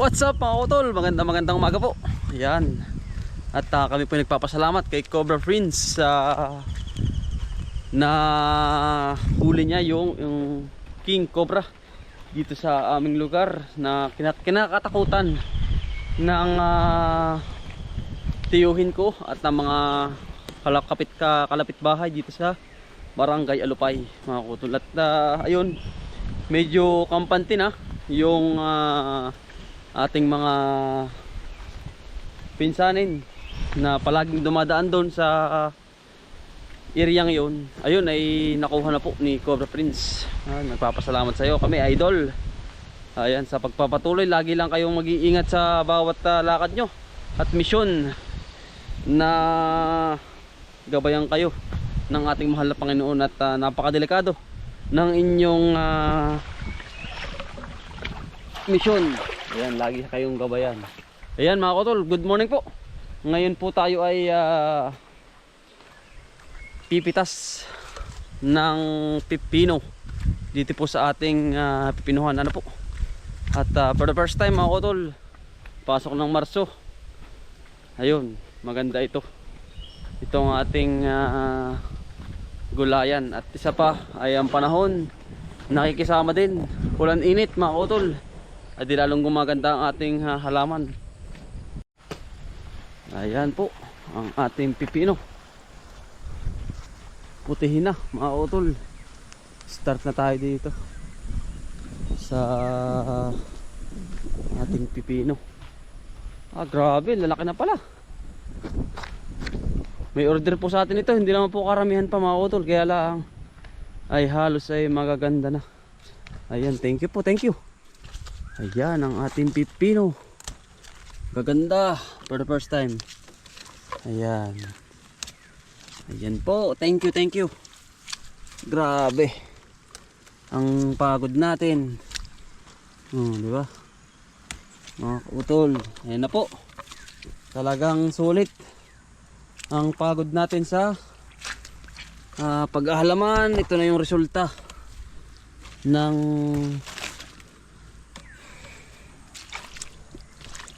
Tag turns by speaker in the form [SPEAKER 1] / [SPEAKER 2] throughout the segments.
[SPEAKER 1] What's up mga utol? Magandang umaga po. Ayan. At kami po nagpapasalamat kay Cobra Friends na huli niya yung King Cobra dito sa aming lugar na kinakatakutan ng tiyuhin ko at ng mga kalapit bahay dito sa Barangay Alupay mga utol. At ayun, medyo kampante na yung ating mga pinsanin na palaging dumadaan doon sa areang yun. Ayun ay nakuha na po ni Cobra Prince. Nagpapasalamat sa iyo kami, idol. Ayan, sa pagpapatuloy, lagi lang kayong mag-iingat sa bawat lakad nyo at misyon na gabayan kayo ng ating mahal na Panginoon. At napakadelikado ng inyong misyon. Ayan, lagi kayong gabayan. Ayan mga kotol, good morning po. Ngayon po tayo ay pipitas ng pipino dito po sa ating pipinuhan. Ano po? At for the first time mga kotol, pasok ng Marso. Ayun, maganda ito. Itong ating gulayan. At isa pa ay ang panahon, nakikisama din ulan init mga kotol. At di lalong gumaganda ang ating halaman. Ayan po ang ating pipino. Putihin na mga utol. Start na tayo dito sa ating pipino. Grabe, lalaki na pala. May order po sa atin ito. Hindi naman po karamihan pa mga utol, kaya lang ay halos ay magaganda na. Ayan, thank you po, thank you. Ayan ang ating pipino. Gaganda for the first time. Ayan. Ayan po. Thank you, thank you. Grabe. Ang pagod natin. Di ba? Mga kautol. Ayan na po. Talagang sulit ang pagod natin sa pag-ahalaman. Ito na yung resulta ng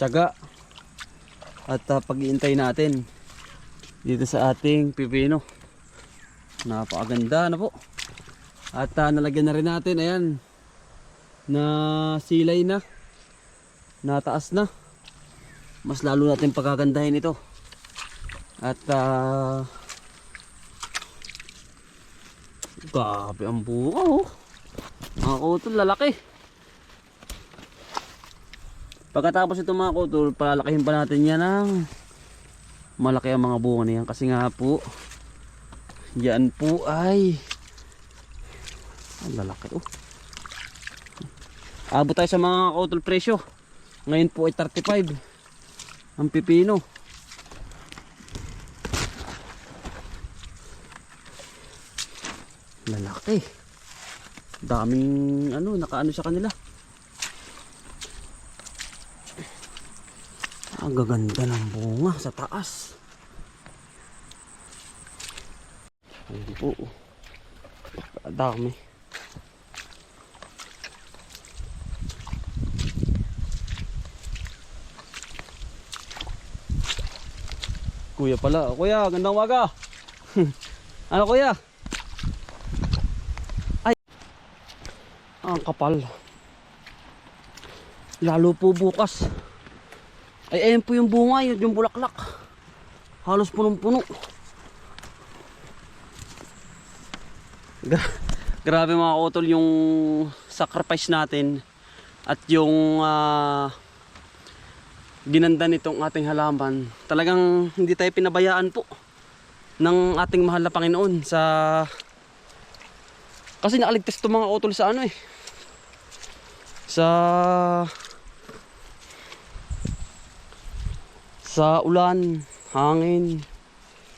[SPEAKER 1] tiyaga at pag-iintay natin dito sa ating pipino. Napakaganda na po. At nalagyan na rin natin, ayan, na silay na, nataas na. Mas lalo natin pagkagandahin ito. At grabe ang bunga, oh. Mga kutol, lalaki. Pagkatapos ito mga kutol, palalakihin pa natin yan ng malaki ang mga bunga niyan. Kasi nga po, yan po ay ang lalaki, oh. Abot tayo sa mga kutol presyo. Ngayon po ay 35 ang pipino. Lalaki. Daming nakaano sa kanila. Ang gaganda ng bunga sa taas. Ayun po. Dami. Kuya pala. Kuya, gandang umaga. Ano kuya? Ay. Ang kapal. Lalo po bukas. Ay, ayun po yung bunga, yung bulaklak. Halos punong-puno. Grabe mga kotol yung sacrifice natin at yung ginanda nitong ating halaman. Talagang hindi tayo pinabayaan po ng ating mahal na Panginoon kasi nakaligtas itong mga kotol sa sa ulan, hangin.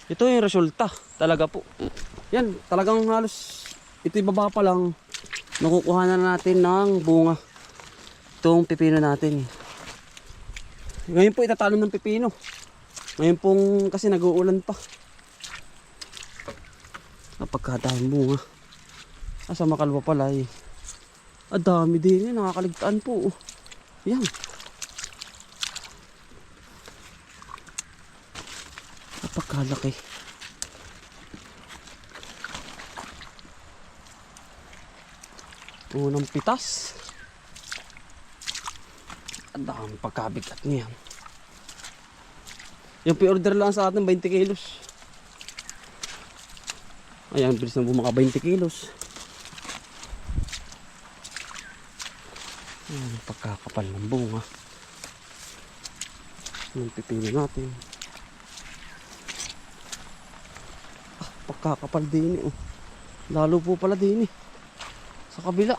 [SPEAKER 1] Ito yung resulta talaga po. Yan, talagang halos ito ibaba pa lang, nakukuha na natin ng bunga itong pipino natin. Ngayon po itatalo ng pipino. Ngayon pong kasi nag-uulan pa. Napagkadahing bunga. Sa makalwa pala eh. Dami din yan, nakakaligtaan po. Yan. Napakalaki. Unang pitas. Ang dami pagkabigat niyan. Yung pre-order lang sa atin 20 kilos. Ayan, bilis na bumaka 20 kilos. Ayan, pagkakapal ng bunga. Yung pipino natin. Pagkakapal din eh. Lalo po pala din eh. Sa kabila.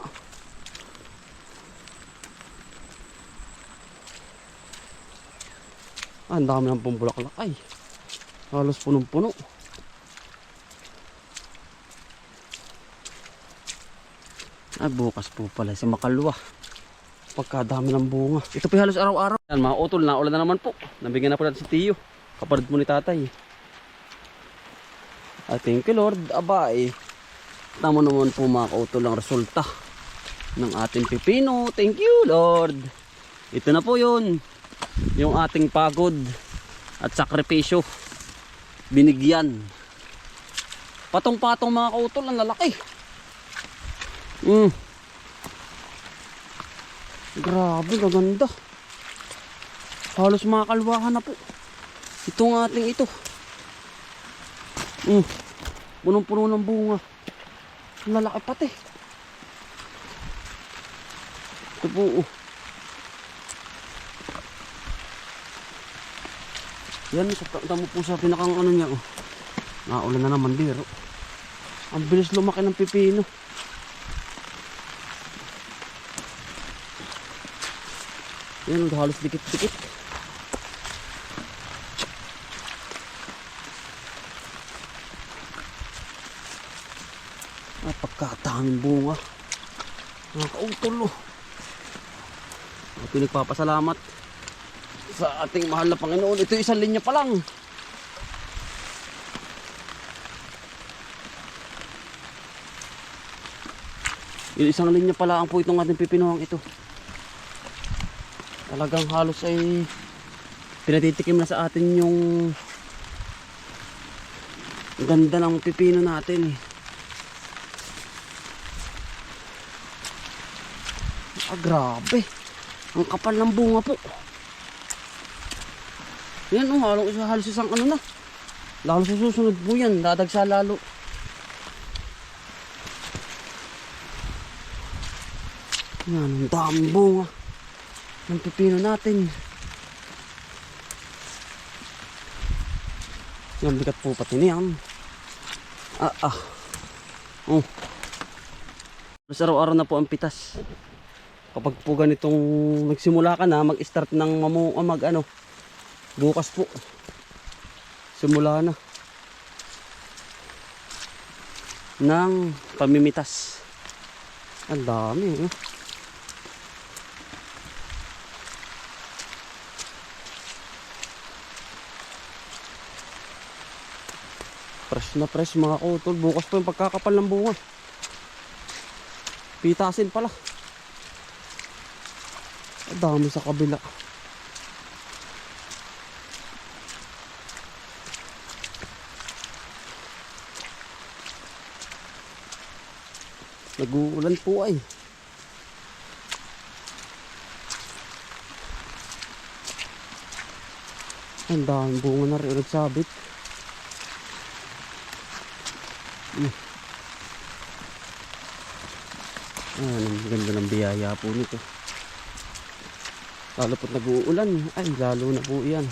[SPEAKER 1] Ang dami ng pambulaklak ay. Halos punong-puno. Bukas po pala sa makalwa. Pagkadami ng bunga. Ito po halos araw-araw. Yan, mga utol na ulan na naman po. Nabigyan na po natin si Tiyo. Kapatid mo ni tatay. Thank you Lord. Abay. Tama naman po mga kautol ang resulta ng ating pipino. Thank you Lord. Ito na po yun. Yung ating pagod at sakripisyo. Binigyan. Patong-patong mga kautol. Ang lalaki. Grabe, gaganda. Halos makakalwahan na po. Itong ating ito. Punong-puno ng bunga. Lalaki pati. Ito po. Yan, tamo po sa pinakang ano niya. Naulan na naman biro. Ang bilis lumaki ng pipino. Yan, halos dikit-dikit. Pagkataming bunga. Mga kautol. Pinagpapasalamat sa ating mahal na Panginoon. Ito isang linya pa lang. Yung isang linya pa lang po itong ating pipinuhang ito. Talagang halos ay pinatitikim na sa atin yung ganda ng pipino natin. Grabe. Ang kapal ng bunga po. Yan halos isang ano na. Lalo sa susunod po yan. Dadagsa lalo. Yan, ang daming bunga ng pipino natin. Yan, bigat po pati niyan. Mas araw-araw na po ang pitas. Kapag po ganitong nagsimula ka na mag-start ng bukas po simula na ng pamimitas. Ang dami Fresh na fresh mga kautol. Bukas po yung pagkakapal ng bunga. Pitasin pala. Ang dami sa kabila. Nag-uulan po ay. Ang daming bunga na rin nagsabit. Ang ganda ng biyaya po nito. Lalo po't nag-uulan, ay lalo na po yan.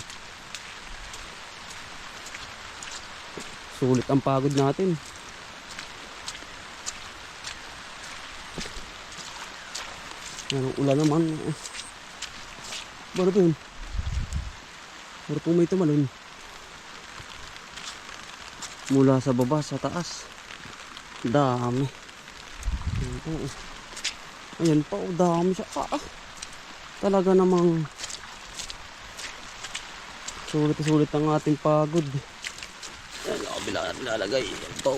[SPEAKER 1] Sulit ang pagod natin. Yan, ulan naman. Baro po yun. Baro po may tumalon. Mula sa baba sa taas. Dami. Ayan pa, dami siya. Talaga namang sulit ang ating pagod. Ayan, kabila natin lalagay. Ayan pa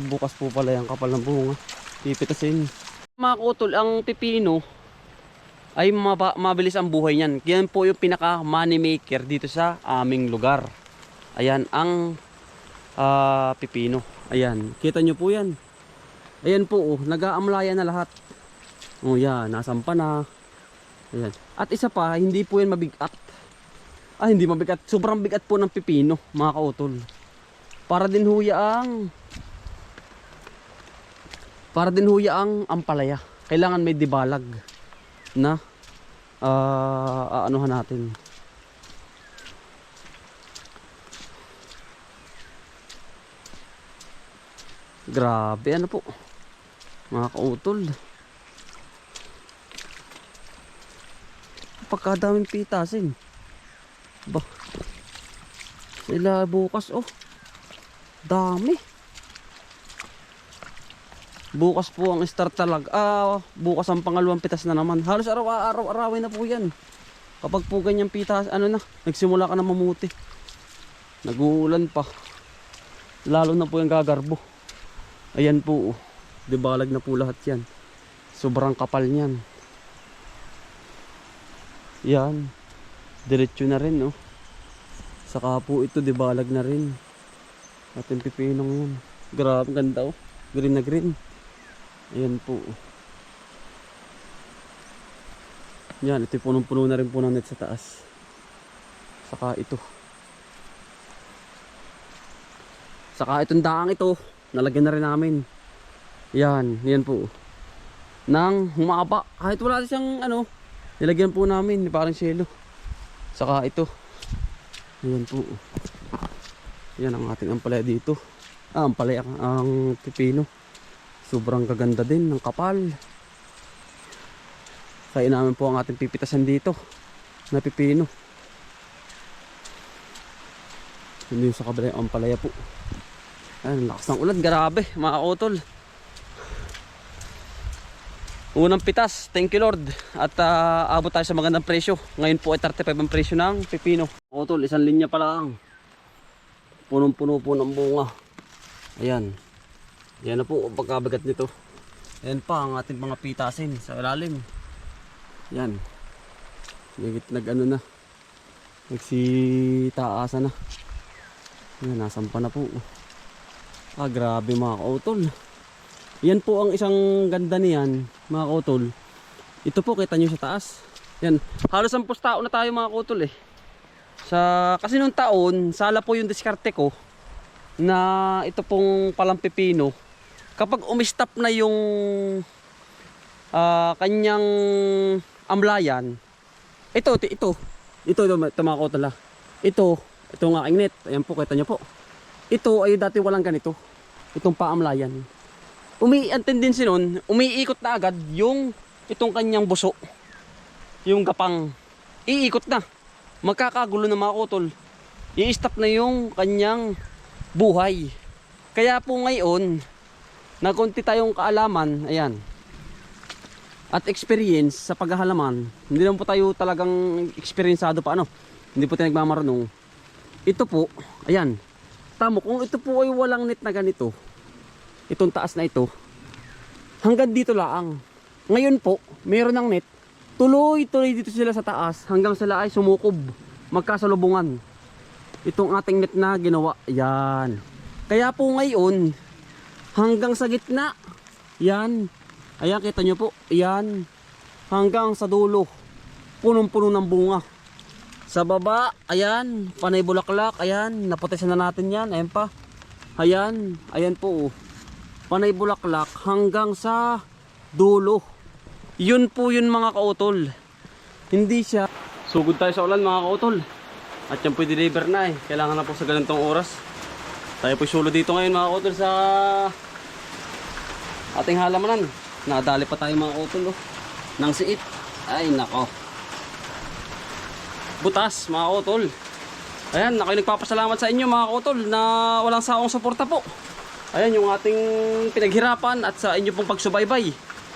[SPEAKER 1] bukas po pala yung kapal ng bunga. Pipitasin. Mga kautol, ang pipino ay mabilis ang buhay niyan. Yan po yung pinaka money maker dito sa aming lugar. Ayan ang pipino. Ayan, kita nyo po yan. Ayan po, oh, nag-aamlaya na lahat. Oh yan, nasampa na. Ayan. At isa pa, hindi po yan mabigat. Hindi mabigat. Sobrang bigat po ng pipino, mga kautol. Para din huya ang ampalaya. Kailangan may dibalag na aanuhan natin. Grabe, ano po, mga kautol. Pagkadaming pitasin. Ba, sila bukas, oh, dami. Bukas po ang start talaga. Bukas ang pangalawang pitas na naman. Halos araw-arawin na po yan. Kapag po ganyang pitas, ano na, nagsimula ka na mamuti. Nag-uulan pa. Lalo na po yung gagarbo. Ayan po, oh. Dibalag na po lahat yan. Sobrang kapal niyan. Yan. Diretso na rin, oh. Saka po ito, dibalag na rin. At yung pipinong yan. Grabe, ganda, oh. Green na green. Ayan po. Yan, ito punong-puno na rin po ng net sa taas. Saka ito. Saka itong daang ito, nalagyan na rin namin. Yan, yan po. Nang humaba. Kahit wala siyang ano, nilagyan po namin, parang selo. Saka ito. Yan po. Yan ang ating ampalaya dito. Ampalaya, ang pipino. Sobrang gaganda din ng kapal. Kaya namin po ang ating pipitasan dito na pipino. Hindi sa kabila yung ampalaya po. Ayan, lakas ng ulan, grabe mga kautol. Unang pitas, thank you Lord. At abot tayo sa magandang presyo. Ngayon po ay 35 ang presyo ng pipino. Kautol, isang linya pa lang. Punong-puno po ng bunga. Ayan. Yan na po ang pagkabigat nito. Ayan pa ang ating mga pitasin sa ilalim. Yan. Nag-ano na. Nagsitaasa na. Yan, nasampa na po. Grabe mga kautol. Yan po ang isang ganda niyan, mga kautol. Ito po, kita nyo sa taas. Yan. Halos 10 tao na tayo mga kautol eh. Kasi nung taon, sala po yung diskarte ko na ito pong palang pipino. Kapag umistop na yung kanyang amlayan, ito mga kautol. Ito ang aking net. Ayan po, kita nyo po. Ito ay dati walang ganito. Itong paamlayan. Ang tendency nun, umiikot na agad itong kanyang buso. Yung gapang. Iikot na. Magkakagulo na mga kautol. I-stop na yung kanyang buhay. Kaya po ngayon, nagkunti tayong kaalaman, ayan, at experience sa paghahalaman. Hindi naman po tayo talagang eksperyensado pa, ano. Hindi po tayo nagmamarunong. Ito po, ayan, tamo, kung ito po ay walang net na ganito, itong taas na ito, hanggang dito lang. Ngayon po, mayroon ng net, tuloy-tuloy dito sila sa taas, hanggang sila ay sumukob, magkasalubungan. Itong ating net na ginawa, ayan. Kaya po ngayon, hanggang sa gitna, yan, ayan, kita nyo po, yan, hanggang sa dulo, punong-puno ng bunga. Sa baba, ayan, panay bulaklak, ayan, naputisan na natin yan, ayan pa, ayan, ayan po, panay bulaklak hanggang sa dulo. Yun po yun mga kautol. Hindi siya, sugod tayo sa ulan mga kautol. At yan po i-deliver na eh, kailangan na po sa ganitong oras. Tayo po sulo dito ngayon mga kautol sa ating halamanan. Nadali pa tayo mga kautol ng siit. Ay nako, butas mga kautol. Ayan, ako'y nagpapasalamat sa inyo mga kautol na walang saong suporta po. Ayan yung ating pinaghirapan at sa inyo pong pagsubaybay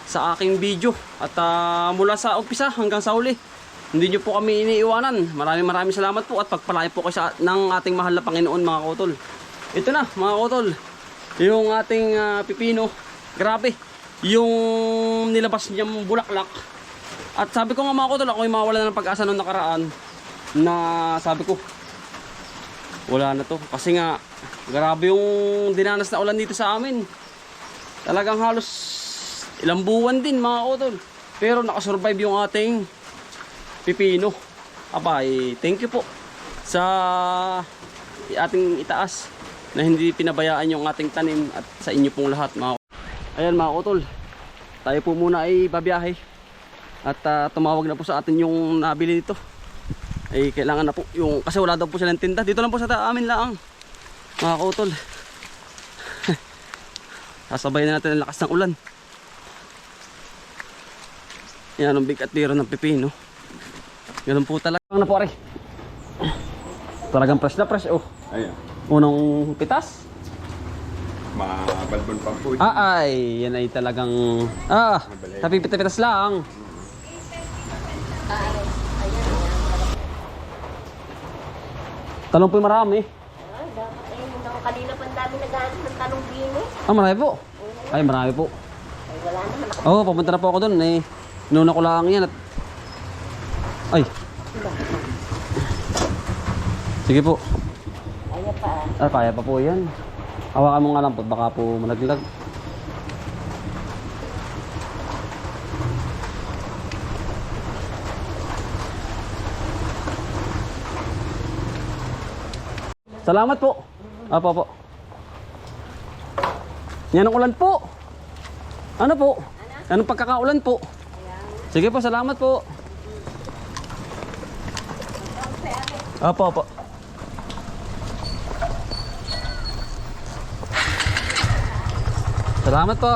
[SPEAKER 1] sa aking video. At mula sa umpisa hanggang sa huli, hindi nyo po kami iniiwanan. Maraming salamat po at pagpalain po kayo ng ating mahal na Panginoon mga kautol. Ito na mga kautol, yung ating pipino. Grabe, yung nilabas niyang bulaklak. At sabi ko nga mga kutol, ako yung mawala ng pag-asa nung nakaraan na sabi ko wala na to. Kasi nga grabe yung dinanas na ulan dito sa amin. Talagang halos ilang buwan din mga kutol. Pero nakasurvive yung ating pipino. Abay, thank you po sa ating itaas na hindi pinabayaan yung ating tanim at sa inyo pong lahat mga. Ayan mga kutol, tayo po muna ay babiyahe at tumawag na po sa atin yung nabili dito. Ay kailangan na po yung, kasi wala daw po silang tinda dito lang po sa amin lang mga kutol. Sasabay na natin ang lakas ng ulan. Yan ang bigat tiro ng pipino. Ganun po talaga na po ari. Talagang fresh na fresh oh.
[SPEAKER 2] Ayan.
[SPEAKER 1] Unang pitas.
[SPEAKER 2] Mabalbon pa po.
[SPEAKER 1] Ay, yan ay talagang tapipit-pitas lang. Talong po yung marami.
[SPEAKER 3] Dapat eh, kanina pa ang dami naghahanap ng talong bino.
[SPEAKER 1] Marami po. Ay, marami po.
[SPEAKER 3] Ay, wala naman ako.
[SPEAKER 1] Oo, papunta na po ako doon eh. Inuna ko lang yan at ay. Sige po.
[SPEAKER 3] Ayaw pa.
[SPEAKER 1] Kaya pa po yan. Hawakan mo nga lang po, baka po malaglag. Salamat po. Apo. Yan ang ulan po. Ano po? Anong pagkakaulan po? Sige po, salamat po. Apo. Salamat po.